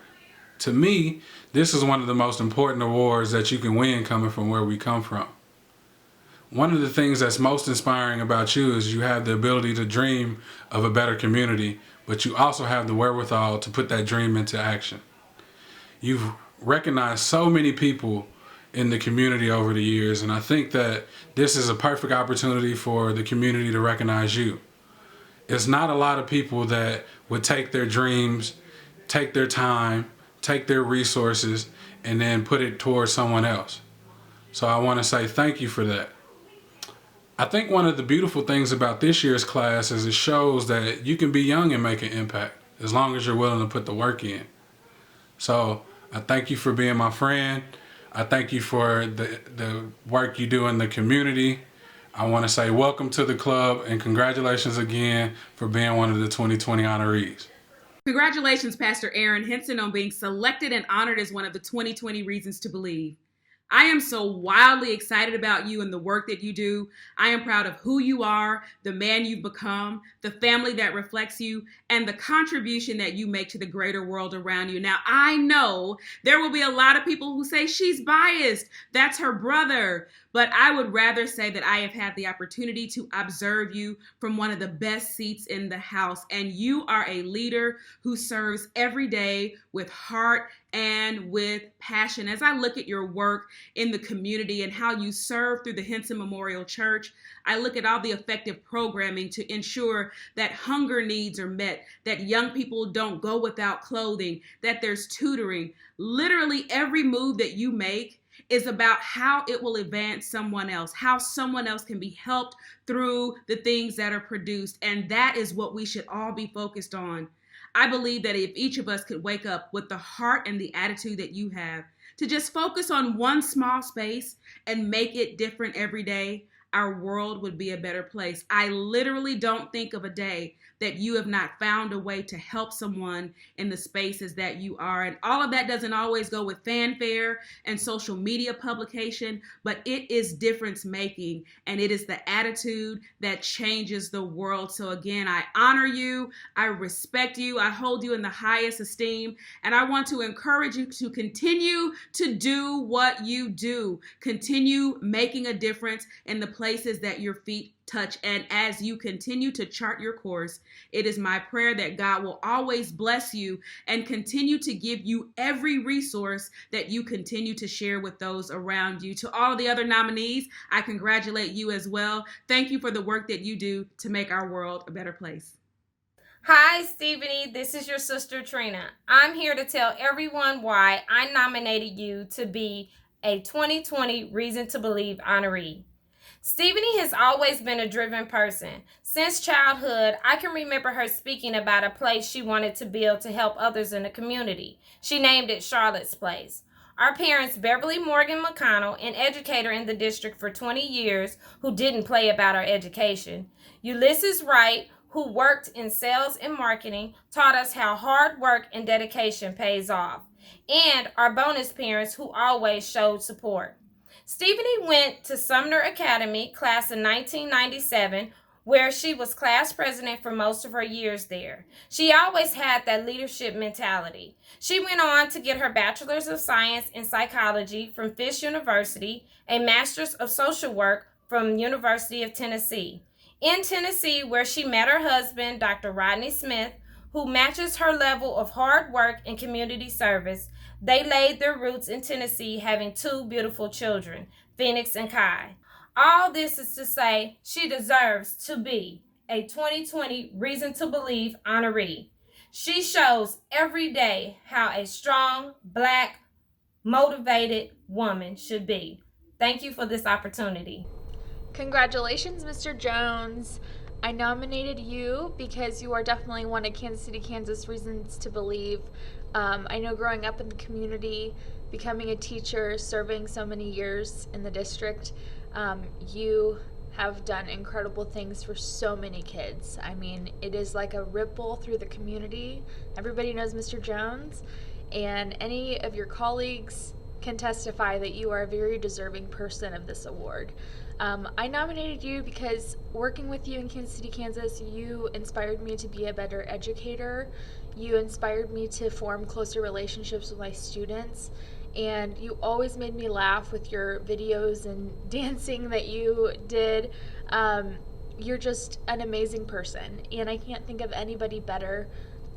To me, this is one of the most important awards that you can win coming from where we come from. One of the things that's most inspiring about you is you have the ability to dream of a better community, but you also have the wherewithal to put that dream into action. You've recognized so many people in the community over the years, and I think that this is a perfect opportunity for the community to recognize you. It's not a lot of people that would take their dreams, take their time, take their resources, and then put it towards someone else. So I want to say thank you for that. I think one of the beautiful things about this year's class is it shows that you can be young and make an impact as long as you're willing to put the work in. So I thank you for being my friend. I thank you for the work you do in the community. I want to say welcome to the club and congratulations again for being one of the 2020 honorees. Congratulations, Pastor Aaron Henson, on being selected and honored as one of the 2020 Reasons to Believe. I am so wildly excited about you and the work that you do. I am proud of who you are, the man you've become, the family that reflects you, and the contribution that you make to the greater world around you. Now, I know there will be a lot of people who say she's biased. That's her brother. But I would rather say that I have had the opportunity to observe you from one of the best seats in the house. And you are a leader who serves every day with heart and with passion. As I look at your work in the community and how you serve through the Henson Memorial Church, I look at all the effective programming to ensure that hunger needs are met, that young people don't go without clothing, that there's tutoring. Literally every move that you make is about how it will advance someone else, how someone else can be helped through the things that are produced. And that is what we should all be focused on. I believe that if each of us could wake up with the heart and the attitude that you have to just focus on one small space and make it different every day, our world would be a better place. I literally don't think of a day that you have not found a way to help someone in the spaces that you are. And all of that doesn't always go with fanfare and social media publication, but it is difference making, and it is the attitude that changes the world. So again, I honor you, I respect you, I hold you in the highest esteem, and I want to encourage you to continue to do what you do. Continue making a difference in the places that your feet touch. And as you continue to chart your course, it is my prayer that God will always bless you and continue to give you every resource that you continue to share with those around you. To all of the other nominees, I congratulate you as well. Thank you for the work that you do to make our world a better place. Hi, Stephanie. This is your sister, Trina. I'm here to tell everyone why I nominated you to be a 2020 Reason to Believe honoree. Stephanie has always been a driven person. Since childhood, I can remember her speaking about a place she wanted to build to help others in the community. She named it Charlotte's Place. Our parents, Beverly Morgan McConnell, an educator in the district for 20 years who didn't play about our education, Ulysses Wright, who worked in sales and marketing, taught us how hard work and dedication pays off, and our bonus parents who always showed support. Stephanie went to Sumner Academy, class of 1997, where she was class president for most of her years there. She always had that leadership mentality. She went on to get her Bachelor's of Science in Psychology from Fisk University, a Master's of Social Work from University of Tennessee. In Tennessee, where she met her husband, Dr. Rodney Smith, who matches her level of hard work and community service, they laid their roots in Tennessee, having two beautiful children, Phoenix and Kai. All this is to say she deserves to be a 2020 Reason to Believe honoree. She shows every day how a strong, Black, motivated woman should be. Thank you for this opportunity. Congratulations, Mr. Jones. I nominated you because you are definitely one of Kansas City, Kansas reasons to believe. I know growing up in the community, becoming a teacher, serving so many years in the district, you have done incredible things for so many kids. I mean, it is like a ripple through the community. Everybody knows Mr. Jones, and any of your colleagues can testify that you are a very deserving person of this award. I nominated you because working with you in Kansas City, Kansas, you inspired me to be a better educator. You inspired me to form closer relationships with my students. And you always made me laugh with your videos and dancing that you did. You're just an amazing person. And I can't think of anybody better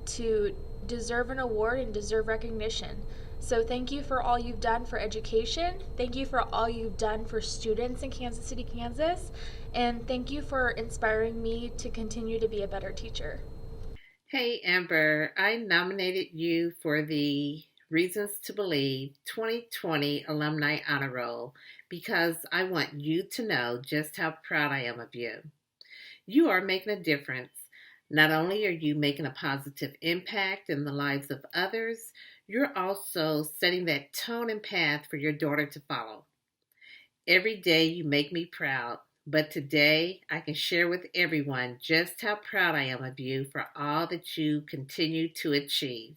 to deserve an award and deserve recognition. So thank you for all you've done for education. Thank you for all you've done for students in Kansas City, Kansas. And thank you for inspiring me to continue to be a better teacher. Hey, Amber, I nominated you for the Reasons to Believe 2020 Alumni Honor Roll because I want you to know just how proud I am of you. You are making a difference. Not only are you making a positive impact in the lives of others, you're also setting that tone and path for your daughter to follow. Every day you make me proud, but today I can share with everyone just how proud I am of you for all that you continue to achieve.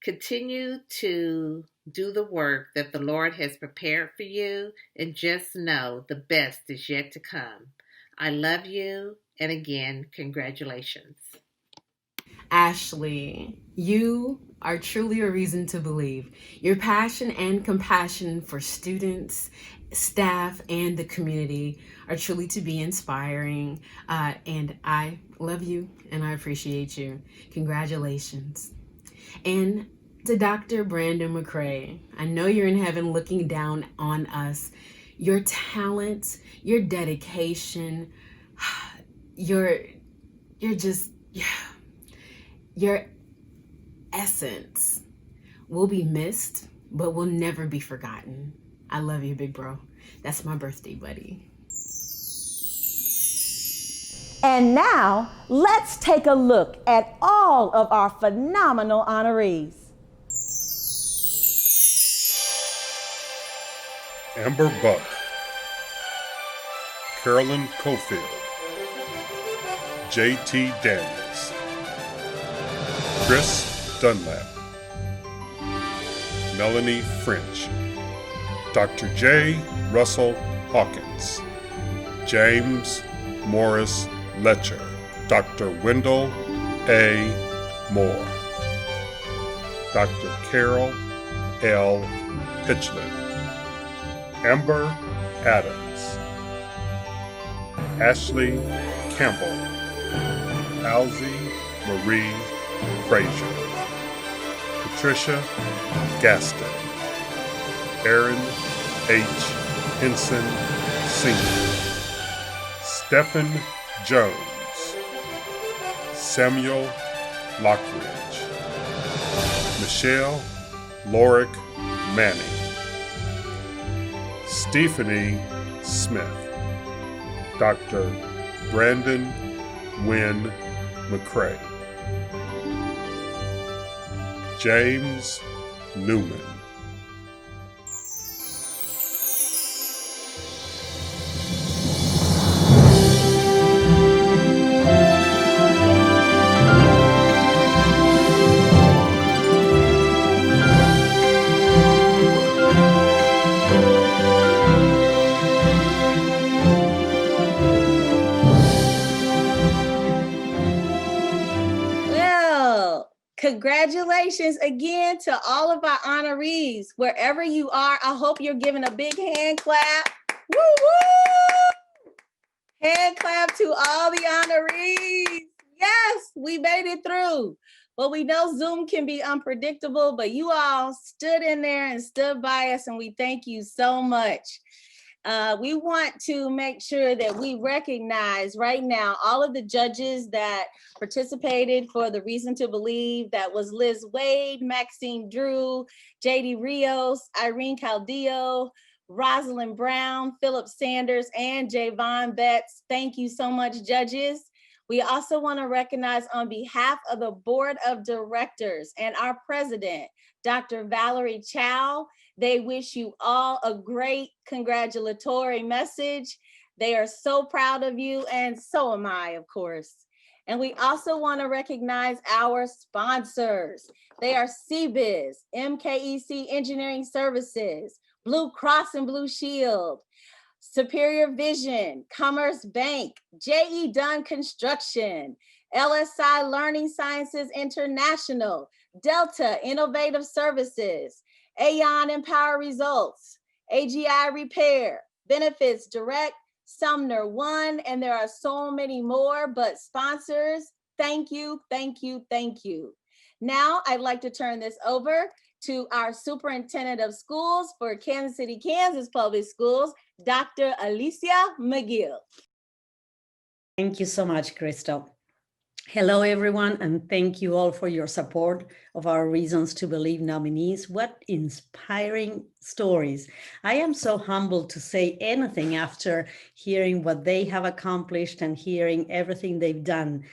Continue to do the work that the Lord has prepared for you, and just know the best is yet to come. I love you, and again, congratulations. Ashley, you are truly a reason to believe. Your passion and compassion for students, staff, and the community are truly to be inspiring. And I love you and I appreciate you. Congratulations. And to Dr. Brandon MCCRAY, I know you're in heaven looking down on us. Your talent, your dedication, your essence will be missed, but will never be forgotten. I love you, big bro. That's my birthday buddy. And now, let's take a look at all of our phenomenal honorees. Amber Buck, Carolyn Cofield, J.T. Daniels, Chris Dunlap, Melanie French, Dr. J. Russell Hawkins, James Morris Letcher, Dr. Wendell A. Moore, Dr. Carol L. Pitchland, Amber Adams, Ashley Campbell, Alzie Marie Frazier, Patricia Gaston, Aaron H. Henson Sr., Stefan Jones, Samuel Lockridge, Michelle LORICK-MANNING, Stephanie Smith, Dr. Brandon Wynn McCray, James Newman. Congratulations again to all of our honorees. Wherever you are, I hope you're giving a big hand clap. Woo woo! Hand clap to all the honorees. Yes, we made it through. But we know Zoom can be unpredictable, but you all stood in there and stood by us, and we thank you so much. We want to make sure that we recognize right now all of the judges that participated for the Reason to Believe. That was Liz Wade, Maxine Drew, JD Rios, Irene Caldillo, Rosalind Brown, Philip Sanders, and Javon Betts. Thank you so much, judges. We also want to recognize on behalf of the Board of Directors and our president, Dr. Valerie Chow. They wish you all a great congratulatory message. They are so proud of you, and so am I, of course. And we also want to recognize our sponsors. They are CBIZ, MKEC Engineering Services, Blue Cross and Blue Shield, Superior Vision, Commerce Bank, J.E. Dunn Construction, LSI Learning Sciences International, Delta Innovative Services, Aon Empower Results, AGI Repair, Benefits Direct, Sumner One, and there are so many more, but sponsors, thank you, thank you, thank you. Now I'd like to turn this over to our Superintendent of Schools for Kansas City, Kansas Public Schools, Dr. Alicia McGill. Thank you so much, Crystal. Hello, everyone, and thank you all for your support of our Reasons to Believe nominees. What inspiring stories. I am so humbled to say anything after hearing what they have accomplished and hearing everything they've done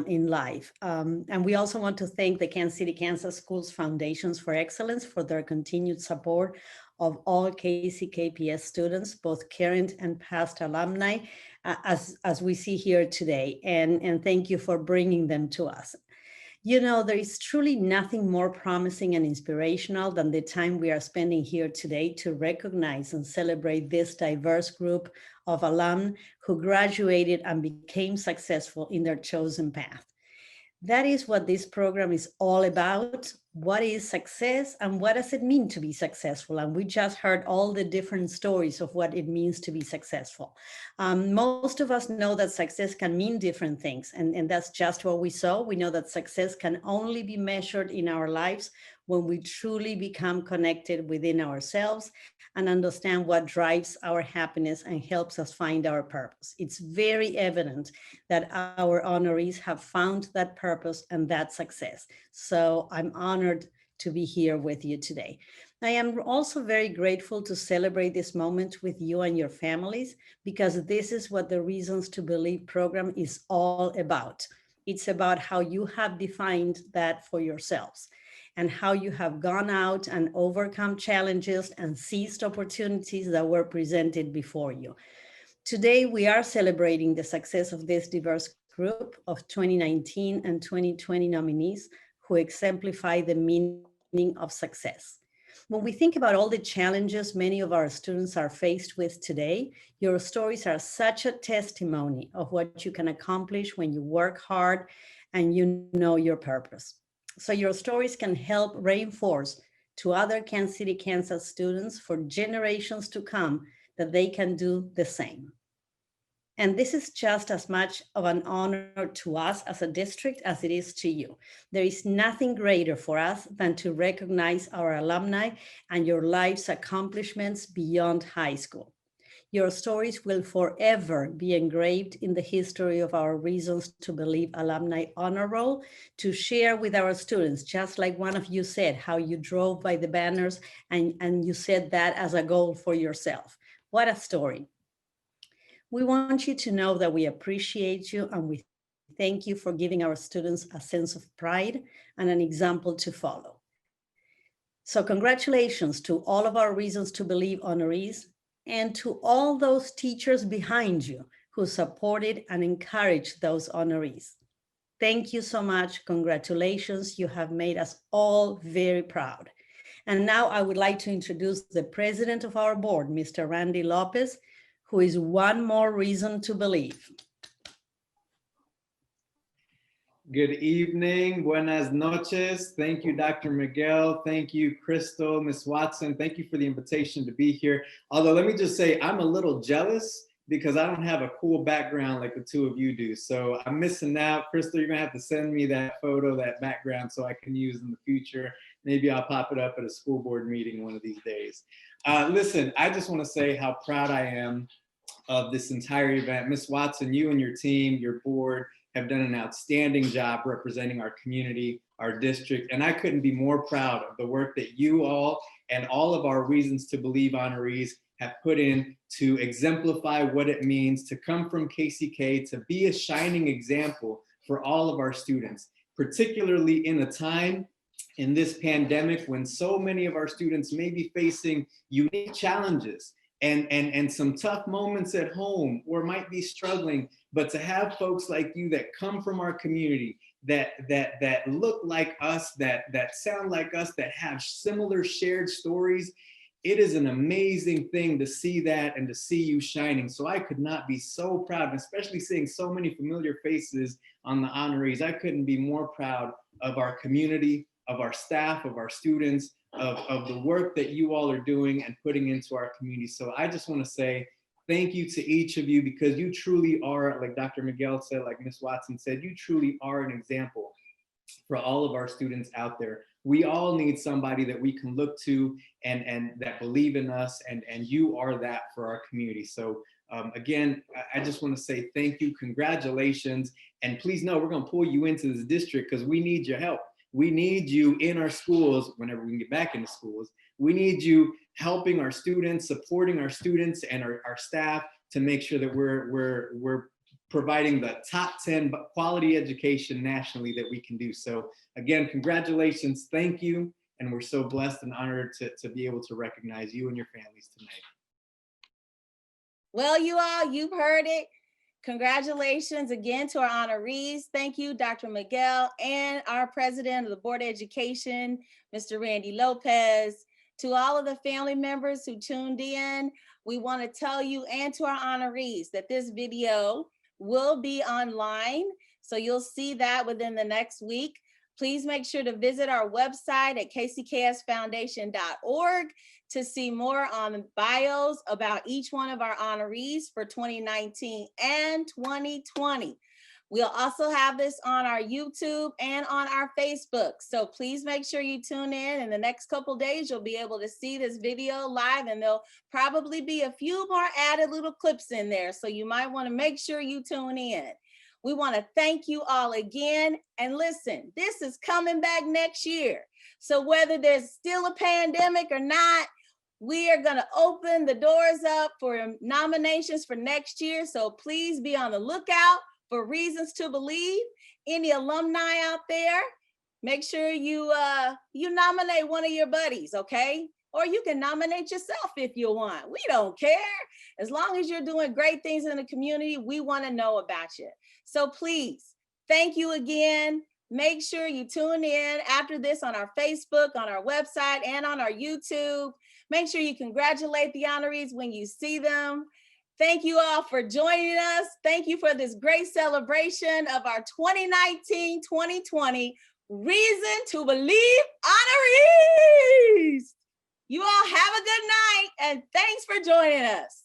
in life. And we also want to thank the Kansas City, Kansas Schools Foundations for Excellence for their continued support of all KCKPS students, both current and past alumni, as we see here today. And thank you for bringing them to us. You know, there is truly nothing more promising and inspirational than the time we are spending here today to recognize and celebrate this diverse group of alum who graduated and became successful in their chosen path. That is what this program is all about. What is success and what does it mean to be successful? And we just heard all the different stories of what it means to be successful. Most of us know that success can mean different things, and that's just what we saw. We know that success can only be measured in our lives when we truly become connected within ourselves and understand what drives our happiness and helps us find our purpose. It's very evident that our honorees have found that purpose and that success. So I'm honored to be here with you today. I am also very grateful to celebrate this moment with you and your families, because this is what the Reasons to Believe program is all about. It's about how you have defined that for yourselves, and how you have gone out and overcome challenges and seized opportunities that were presented before you. Today, we are celebrating the success of this diverse group of 2019 and 2020 nominees who exemplify the meaning of success. When we think about all the challenges many of our students are faced with today, your stories are such a testimony of what you can accomplish when you work hard and you know your purpose. So your stories can help reinforce to other Kansas City, Kansas students for generations to come that they can do the same. And this is just as much of an honor to us as a district as it is to you. There is nothing greater for us than to recognize our alumni and your life's accomplishments beyond high school. Your stories will forever be engraved in the history of our Reasons to Believe Alumni Honor Roll to share with our students, just like one of you said, how you drove by the banners and you set that as a goal for yourself. What a story. We want you to know that we appreciate you and we thank you for giving our students a sense of pride and an example to follow. So congratulations to all of our Reasons to Believe honorees, and to all those teachers behind you who supported and encouraged those honorees. Thank you so much. Congratulations. You have made us all very proud. And now I would like to introduce the president of our board, Mr. Randy Lopez, who is one more reason to believe. Good evening, buenas noches. Thank you, Dr. Miguel. Thank you, Crystal, Ms. Watson. Thank you for the invitation to be here. Although let me just say, I'm a little jealous because I don't have a cool background like the two of you do. So I'm missing out. Crystal, you're gonna have to send me that photo, that background, so I can use in the future. Maybe I'll pop it up at a school board meeting one of these days. Listen, I just want to say how proud I am of this entire event. Ms. Watson, you and your team, your board have done an outstanding job representing our community, our district, and I couldn't be more proud of the work that you all and all of our Reasons to Believe honorees have put in to exemplify what it means to come from KCK, to be a shining example for all of our students, particularly in a time in this pandemic when so many of our students may be facing unique challenges and some tough moments at home or might be struggling, but to have folks like you that come from our community, that look like us, that sound like us, that have similar shared stories, it is an amazing thing to see that and to see you shining. So I could not be so proud, and especially seeing so many familiar faces on the honorees. I couldn't be more proud of our community, of our staff, of our students, of the work that you all are doing and putting into our community. So I just want to say thank you to each of you, because you truly are, like Dr. Miguel said, like Ms. Watson said, you truly are an example for all of our students out there. We all need somebody that we can look to and that believe in us, and you are that for our community. So again, I just want to say thank you, congratulations, and please know we're going to pull you into this district because we need your help. We need you in our schools whenever we can get back into schools. We need you helping our students, supporting our students and our staff to make sure that we're providing the top 10 quality education nationally that we can do. So again, congratulations, thank you. And we're so blessed and honored to be able to recognize you and your families tonight. Well, you all, you've heard it. Congratulations again to our honorees. Thank you, Dr. Miguel, and our president of the Board of Education, Mr. Randy Lopez. To all of the family members who tuned in, we want to tell you and to our honorees that this video will be online. So you'll see that within the next week. Please make sure to visit our website at kcsfoundation.org to see more on bios about each one of our honorees for 2019 and 2020. We'll also have this on our YouTube and on our Facebook. So please make sure you tune in. In the next couple days, you'll be able to see this video live, and there'll probably be a few more added little clips in there. So you might want to make sure you tune in. We want to thank you all again. And listen, this is coming back next year. So whether there's still a pandemic or not, we are going to open the doors up for nominations for next year. So please be on the lookout for Reasons to Believe. Any alumni out there, make sure you nominate one of your buddies, okay? Or you can nominate yourself if you want. We don't care. As long as you're doing great things in the community, we want to know about you. So please, thank you again. Make sure you tune in after this on our Facebook, on our website, and on our YouTube. Make sure you congratulate the honorees when you see them. Thank you all for joining us. Thank you for this great celebration of our 2019-2020 Reason to Believe honorees. You all have a good night, and thanks for joining us.